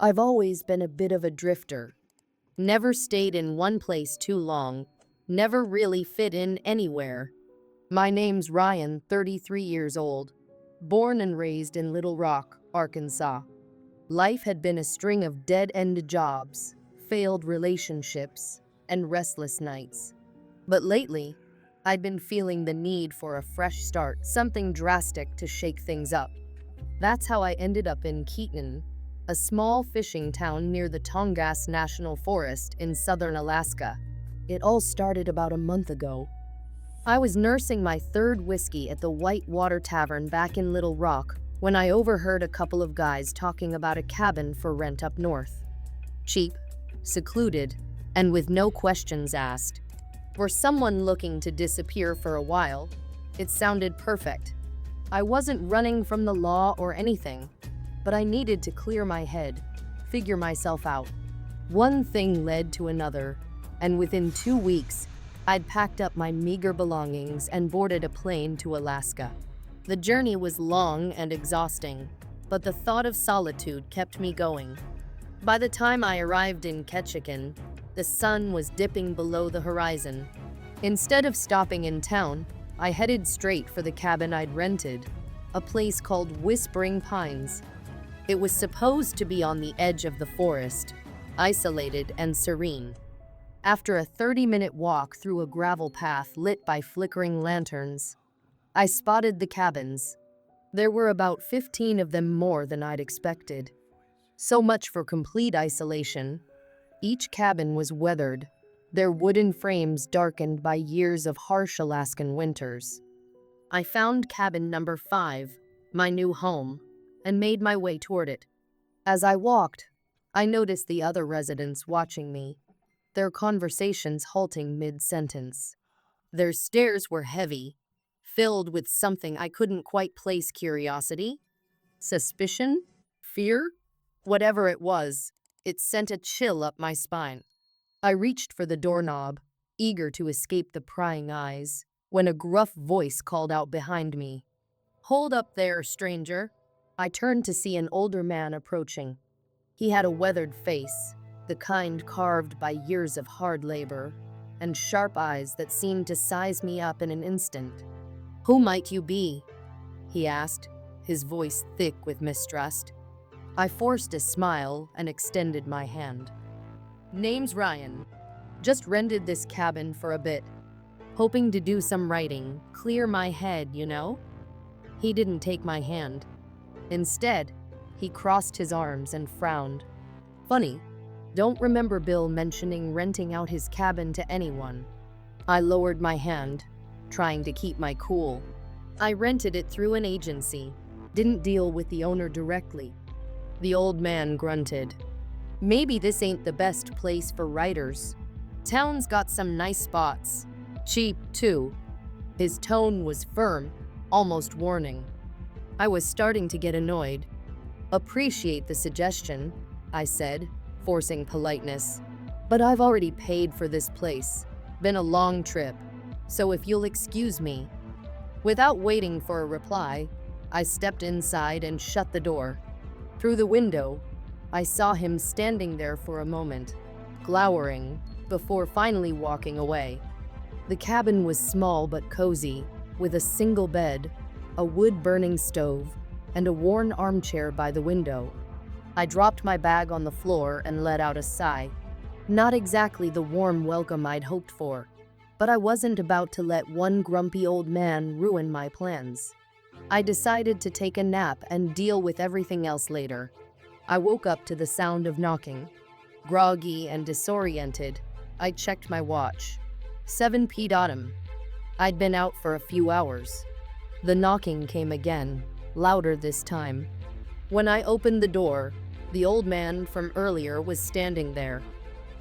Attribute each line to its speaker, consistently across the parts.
Speaker 1: I've always been a bit of a drifter. Never stayed in one place too long. Never really fit in anywhere. My name's Ryan, 33 years old. Born and raised in Little Rock, Arkansas. Life had been a string of dead-end jobs, failed relationships, and restless nights. But lately, I'd been feeling the need for a fresh start, something drastic to shake things up. That's how I ended up in Keaton, a small fishing town near the Tongass National Forest in southern Alaska. It all started about a month ago. I was nursing my third whiskey at the Whitewater Tavern back in Little Rock when I overheard a couple of guys talking about a cabin for rent up north. Cheap, secluded, and with no questions asked. For someone looking to disappear for a while, it sounded perfect. I wasn't running from the law or anything, but I needed to clear my head, figure myself out. One thing led to another, and within 2 weeks, I'd packed up my meager belongings and boarded a plane to Alaska. The journey was long and exhausting, but the thought of solitude kept me going. By the time I arrived in Ketchikan, the sun was dipping below the horizon. Instead of stopping in town, I headed straight for the cabin I'd rented, a place called Whispering Pines. It was supposed to be on the edge of the forest, isolated and serene. After a 30-minute walk through a gravel path lit by flickering lanterns, I spotted the cabins. There were about 15 of them, more than I'd expected. So much for complete isolation. Each cabin was weathered, their wooden frames darkened by years of harsh Alaskan winters. I found cabin number 5, my new home, and made my way toward it. As I walked, I noticed the other residents watching me, their conversations halting mid-sentence. Their stares were heavy, filled with something I couldn't quite place: curiosity, suspicion, fear. Whatever it was, it sent a chill up my spine. I reached for the doorknob, eager to escape the prying eyes, when a gruff voice called out behind me. "Hold up there, stranger." I turned to see an older man approaching. He had a weathered face, the kind carved by years of hard labor, and sharp eyes that seemed to size me up in an instant. "Who might you be?" he asked, his voice thick with mistrust. I forced a smile and extended my hand. "Name's Ryan. Just rented this cabin for a bit. Hoping to do some writing, clear my head, you know?" He didn't take my hand. Instead, he crossed his arms and frowned. "Funny, don't remember Bill mentioning renting out his cabin to anyone." I lowered my hand, trying to keep my cool. "I rented it through an agency, didn't deal with the owner directly." The old man grunted. "Maybe this ain't the best place for writers. Town's got some nice spots. Cheap, too." His tone was firm, almost warning. I was starting to get annoyed. "Appreciate the suggestion," I said, forcing politeness. "But I've already paid for this place. Been a long trip, so if you'll excuse me." Without waiting for a reply, I stepped inside and shut the door. Through the window, I saw him standing there for a moment, glowering, before finally walking away. The cabin was small but cozy, with a single bed, a wood-burning stove, and a worn armchair by the window. I dropped my bag on the floor and let out a sigh. Not exactly the warm welcome I'd hoped for, but I wasn't about to let one grumpy old man ruin my plans. I decided to take a nap and deal with everything else later. I woke up to the sound of knocking. Groggy and disoriented, I checked my watch. 7 p.m. I'd been out for a few hours. The knocking came again, louder this time. When I opened the door, the old man from earlier was standing there.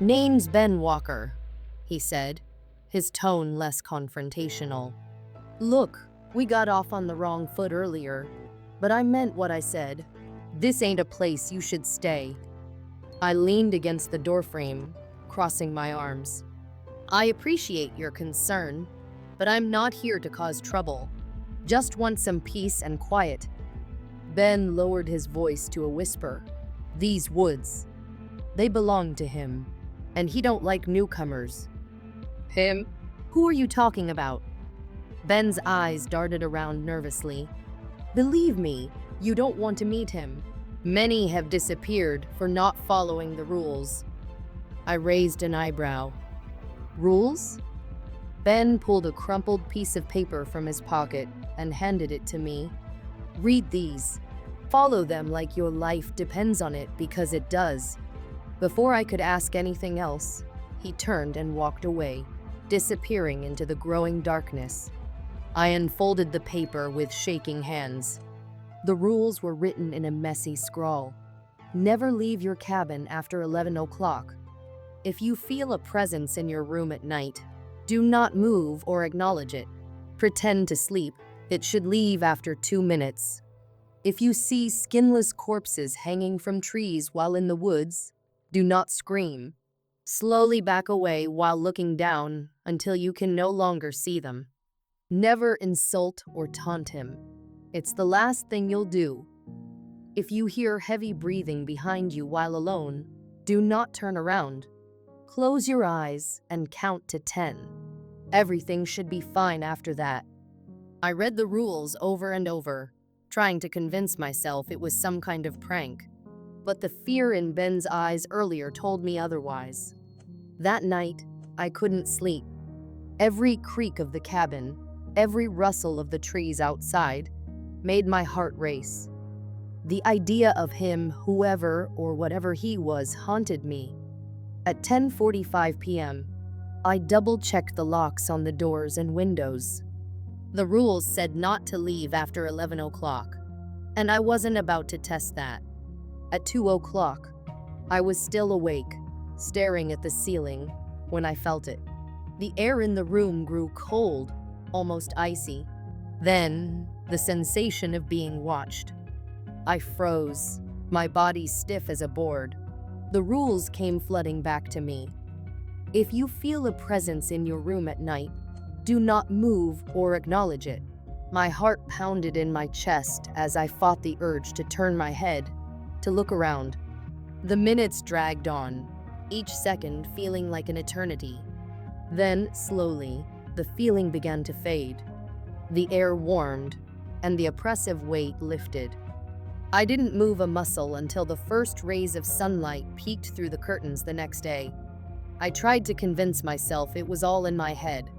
Speaker 1: "Name's Ben Walker," he said, his tone less confrontational. "Look, we got off on the wrong foot earlier, but I meant what I said. This ain't a place you should stay." I leaned against the doorframe, crossing my arms. "I appreciate your concern, but I'm not here to cause trouble. Just want some peace and quiet." Ben lowered his voice to a whisper. These woods, they belong to him, and he don't like newcomers. Him? Who are you talking about? Ben's eyes darted around nervously. Believe me, you don't want to meet him. Many have disappeared for not following the rules. I raised an eyebrow. Rules? Ben pulled a crumpled piece of paper from his pocket and handed it to me. Read these. Follow them like your life depends on it, because it does. Before I could ask anything else, he turned and walked away, disappearing into the growing darkness. I unfolded the paper with shaking hands. The rules were written in a messy scrawl. Never leave your cabin after 11 o'clock. If you feel a presence in your room at night, do not move or acknowledge it. Pretend to sleep. It should leave after 2 minutes. If you see skinless corpses hanging from trees while in the woods, do not scream. Slowly back away while looking down until you can no longer see them. Never insult or taunt him. It's the last thing you'll do. If you hear heavy breathing behind you while alone, do not turn around. Close your eyes and count to 10. Everything should be fine after that. I read the rules over and over, trying to convince myself it was some kind of prank. But the fear in Ben's eyes earlier told me otherwise. That night, I couldn't sleep. Every creak of the cabin, every rustle of the trees outside, made my heart race. The idea of him, whoever or whatever he was, haunted me. At 10:45 p.m., I double-checked the locks on the doors and windows. The rules said not to leave after 11 o'clock, and I wasn't about to test that. At 2 o'clock, I was still awake, staring at the ceiling, when I felt it. The air in the room grew cold, almost icy. Then, the sensation of being watched. I froze, my body stiff as a board. The rules came flooding back to me. If you feel a presence in your room at night, do not move or acknowledge it. My heart pounded in my chest as I fought the urge to turn my head, to look around. The minutes dragged on, each second feeling like an eternity. Then, slowly, the feeling began to fade. The air warmed, and the oppressive weight lifted. I didn't move a muscle until the first rays of sunlight peeked through the curtains the next day. I tried to convince myself it was all in my head.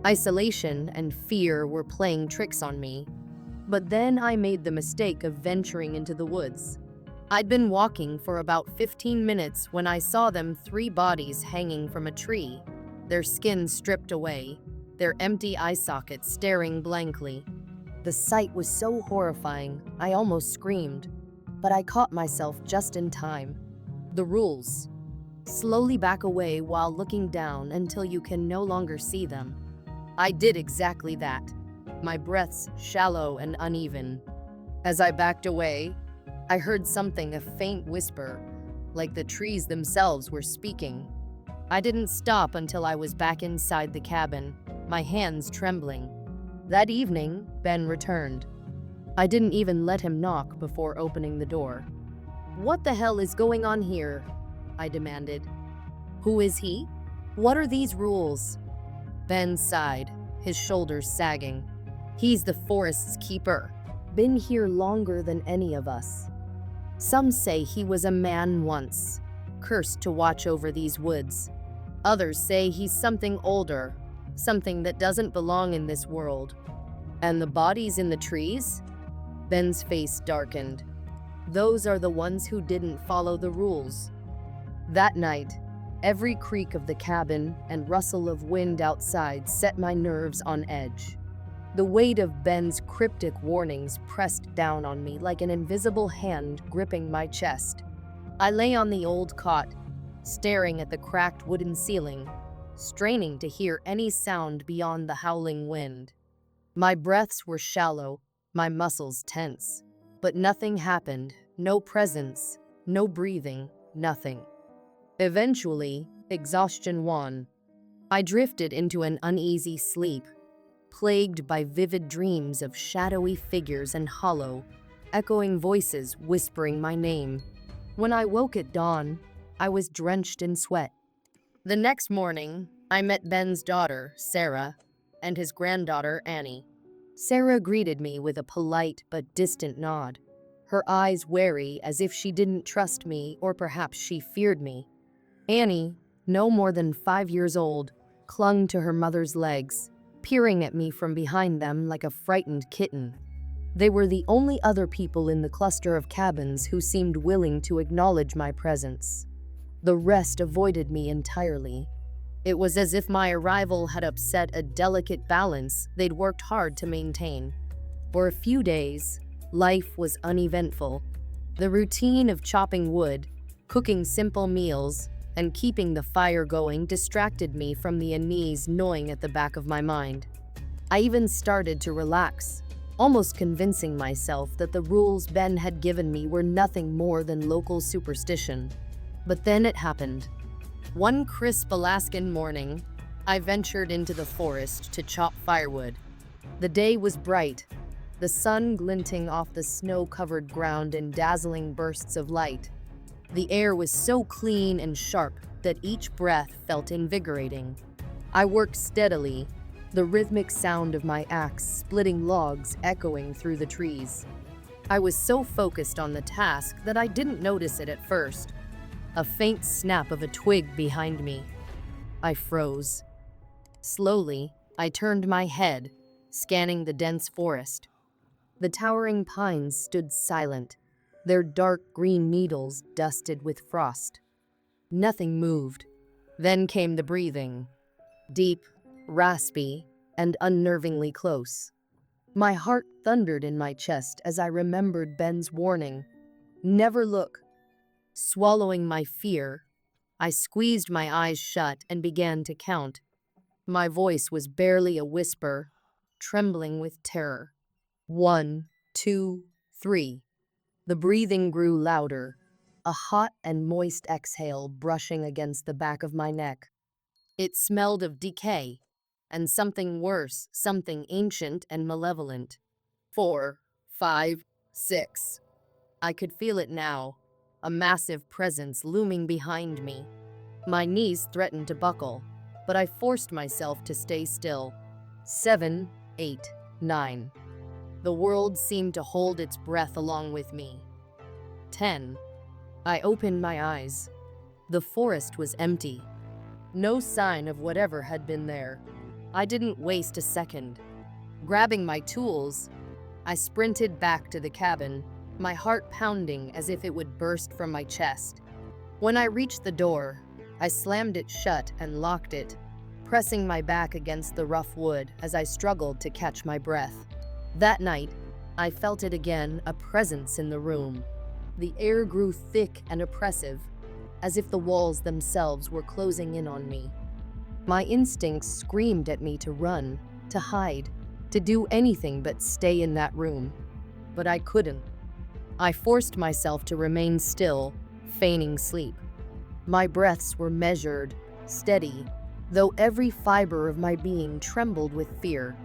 Speaker 1: Isolation and fear were playing tricks on me. But then I made the mistake of venturing into the woods. I'd been walking for about 15 minutes when I saw them 3 bodies hanging from a tree, their skin stripped away, their empty eye sockets staring blankly. The sight was so horrifying, I almost screamed, but I caught myself just in time. The rules. Slowly back away while looking down until you can no longer see them. I did exactly that, my breaths shallow and uneven. As I backed away, I heard something, a faint whisper, like the trees themselves were speaking. I didn't stop until I was back inside the cabin, my hands trembling. That evening, Ben returned. I didn't even let him knock before opening the door. "What the hell is going on here?" I demanded. "Who is he? What are these rules?" Ben sighed, his shoulders sagging. "He's the forest's keeper. Been here longer than any of us. Some say he was a man once, cursed to watch over these woods. Others say he's something older, something that doesn't belong in this world. And the bodies in the trees?" Ben's face darkened. "Those are the ones who didn't follow the rules." That night, every creak of the cabin and rustle of wind outside set my nerves on edge. The weight of Ben's cryptic warnings pressed down on me like an invisible hand gripping my chest. I lay on the old cot, staring at the cracked wooden ceiling, straining to hear any sound beyond the howling wind. My breaths were shallow, my muscles tense. But nothing happened, no presence, no breathing, nothing. Eventually, exhaustion won. I drifted into an uneasy sleep, plagued by vivid dreams of shadowy figures and hollow, echoing voices whispering my name. When I woke at dawn, I was drenched in sweat. The next morning, I met Ben's daughter, Sarah, and his granddaughter, Annie. Sarah greeted me with a polite but distant nod, her eyes wary as if she didn't trust me or perhaps she feared me. Annie, no more than 5 years old, clung to her mother's legs, peering at me from behind them like a frightened kitten. They were the only other people in the cluster of cabins who seemed willing to acknowledge my presence. The rest avoided me entirely. It was as if my arrival had upset a delicate balance they'd worked hard to maintain. For a few days, life was uneventful. The routine of chopping wood, cooking simple meals, and keeping the fire going distracted me from the unease gnawing at the back of my mind. I even started to relax, almost convincing myself that the rules Ben had given me were nothing more than local superstition. But then it happened. One crisp Alaskan morning, I ventured into the forest to chop firewood. The day was bright, the sun glinting off the snow-covered ground in dazzling bursts of light. The air was so clean and sharp that each breath felt invigorating. I worked steadily, the rhythmic sound of my axe splitting logs echoing through the trees. I was so focused on the task that I didn't notice it at first. A faint snap of a twig behind me. I froze. Slowly, I turned my head, scanning the dense forest. The towering pines stood silent, their dark green needles dusted with frost. Nothing moved. Then came the breathing. Deep, raspy, and unnervingly close. My heart thundered in my chest as I remembered Ben's warning. Never look. Swallowing my fear, I squeezed my eyes shut and began to count. My voice was barely a whisper, trembling with terror. 1, 2, 3. The breathing grew louder, a hot and moist exhale brushing against the back of my neck. It smelled of decay, and something worse, something ancient and malevolent. 4, 5, 6. I could feel it now, a massive presence looming behind me. My knees threatened to buckle, but I forced myself to stay still. 7, 8, 9. The world seemed to hold its breath along with me. 10. I opened my eyes. The forest was empty. No sign of whatever had been there. I didn't waste a second. Grabbing my tools, I sprinted back to the cabin, my heart pounding as if it would burst from my chest. When I reached the door, I slammed it shut and locked it, pressing my back against the rough wood as I struggled to catch my breath. That night, I felt it again, a presence in the room. The air grew thick and oppressive, as if the walls themselves were closing in on me. My instincts screamed at me to run, to hide, to do anything but stay in that room. But I couldn't. I forced myself to remain still, feigning sleep. My breaths were measured, steady, though every fiber of my being trembled with fear.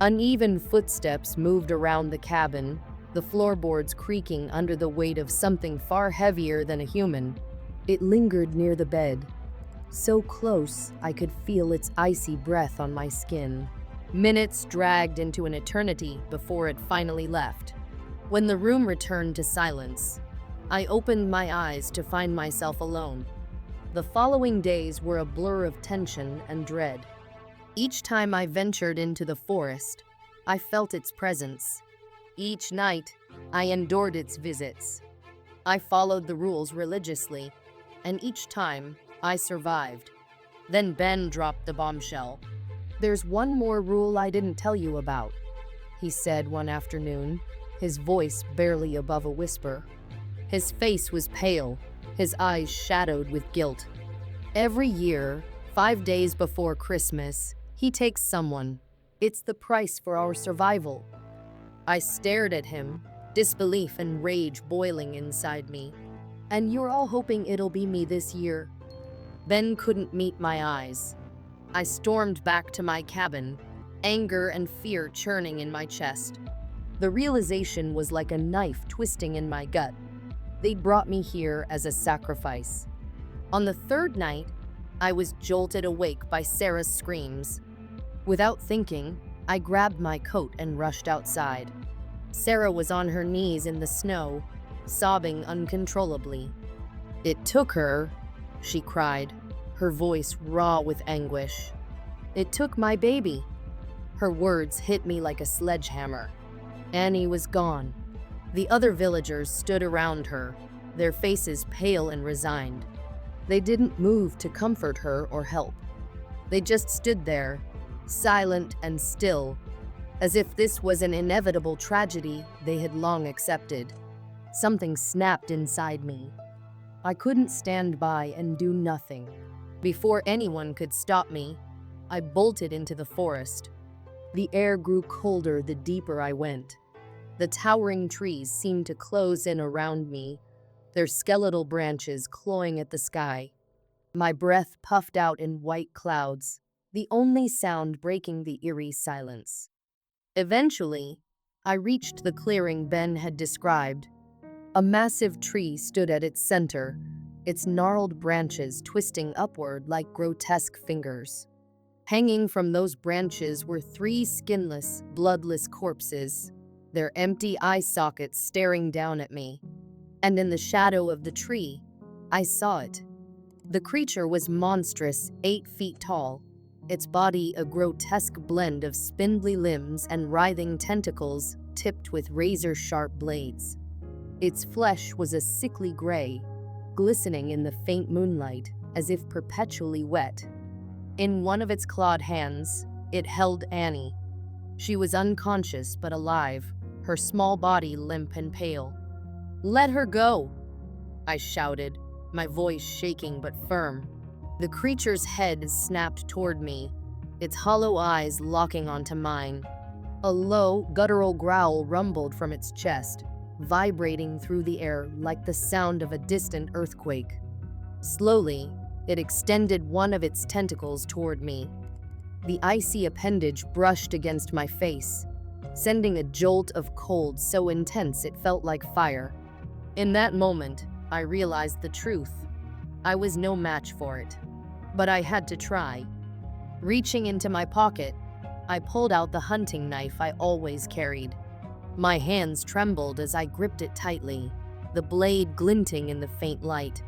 Speaker 1: Uneven footsteps moved around the cabin, the floorboards creaking under the weight of something far heavier than a human. It lingered near the bed, so close I could feel its icy breath on my skin. Minutes dragged into an eternity before it finally left. When the room returned to silence, I opened my eyes to find myself alone. The following days were a blur of tension and dread. Each time I ventured into the forest, I felt its presence. Each night, I endured its visits. I followed the rules religiously, and each time, I survived. Then Ben dropped the bombshell. "There's one more rule I didn't tell you about," he said one afternoon, his voice barely above a whisper. His face was pale, his eyes shadowed with guilt. "Every year, 5 days before Christmas, he takes someone. It's the price for our survival." I stared at him, disbelief and rage boiling inside me. "And you're all hoping it'll be me this year?" Ben couldn't meet my eyes. I stormed back to my cabin, anger and fear churning in my chest. The realization was like a knife twisting in my gut. They'd brought me here as a sacrifice. On the third night, I was jolted awake by Sarah's screams. Without thinking, I grabbed my coat and rushed outside. Sarah was on her knees in the snow, sobbing uncontrollably. "It took her," she cried, her voice raw with anguish. "It took my baby." Her words hit me like a sledgehammer. Annie was gone. The other villagers stood around her, their faces pale and resigned. They didn't move to comfort her or help. They just stood there, silent and still, as if this was an inevitable tragedy they had long accepted. Something snapped inside me. I couldn't stand by and do nothing. Before anyone could stop me, I bolted into the forest. The air grew colder the deeper I went. The towering trees seemed to close in around me, their skeletal branches clawing at the sky. My breath puffed out in white clouds, the only sound breaking the eerie silence. Eventually, I reached the clearing Ben had described. A massive tree stood at its center, its gnarled branches twisting upward like grotesque fingers. Hanging from those branches were 3 skinless, bloodless corpses, their empty eye sockets staring down at me. And in the shadow of the tree, I saw it. The creature was monstrous, 8 feet tall, its body a grotesque blend of spindly limbs and writhing tentacles tipped with razor-sharp blades. Its flesh was a sickly gray, glistening in the faint moonlight as if perpetually wet. In one of its clawed hands, it held Annie. She was unconscious but alive, her small body limp and pale. "Let her go!" I shouted, my voice shaking but firm. The creature's head snapped toward me, its hollow eyes locking onto mine. A low, guttural growl rumbled from its chest, vibrating through the air like the sound of a distant earthquake. Slowly, it extended one of its tentacles toward me. The icy appendage brushed against my face, sending a jolt of cold so intense it felt like fire. In that moment, I realized the truth. I was no match for it. But I had to try. Reaching into my pocket, I pulled out the hunting knife I always carried. My hands trembled as I gripped it tightly, the blade glinting in the faint light.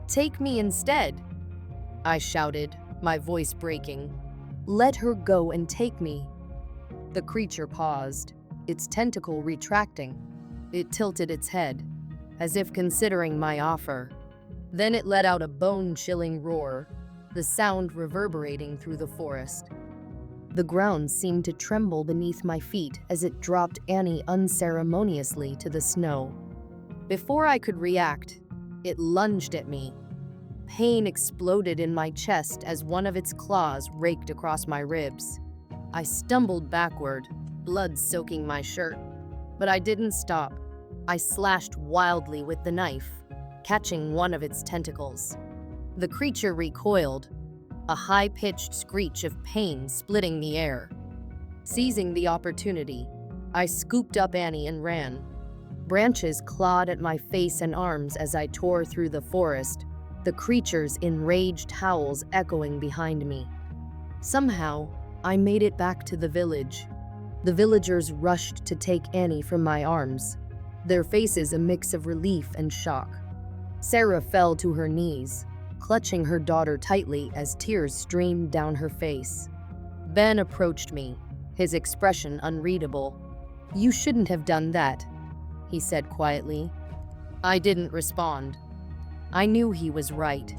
Speaker 1: "Take me instead," I shouted, my voice breaking. "Let her go and take me." The creature paused, its tentacle retracting. It tilted its head, as if considering my offer. Then it let out a bone-chilling roar, the sound reverberating through the forest. The ground seemed to tremble beneath my feet as it dropped Annie unceremoniously to the snow. Before I could react, it lunged at me. Pain exploded in my chest as one of its claws raked across my ribs. I stumbled backward, blood soaking my shirt. But I didn't stop. I slashed wildly with the knife, catching one of its tentacles. The creature recoiled, a high-pitched screech of pain splitting the air. Seizing the opportunity, I scooped up Annie and ran. Branches clawed at my face and arms as I tore through the forest, the creature's enraged howls echoing behind me. Somehow, I made it back to the village. The villagers rushed to take Annie from my arms, their faces a mix of relief and shock. Sarah fell to her knees, clutching her daughter tightly as tears streamed down her face. Ben approached me, his expression unreadable. "You shouldn't have done that," he said quietly. I didn't respond. I knew he was right.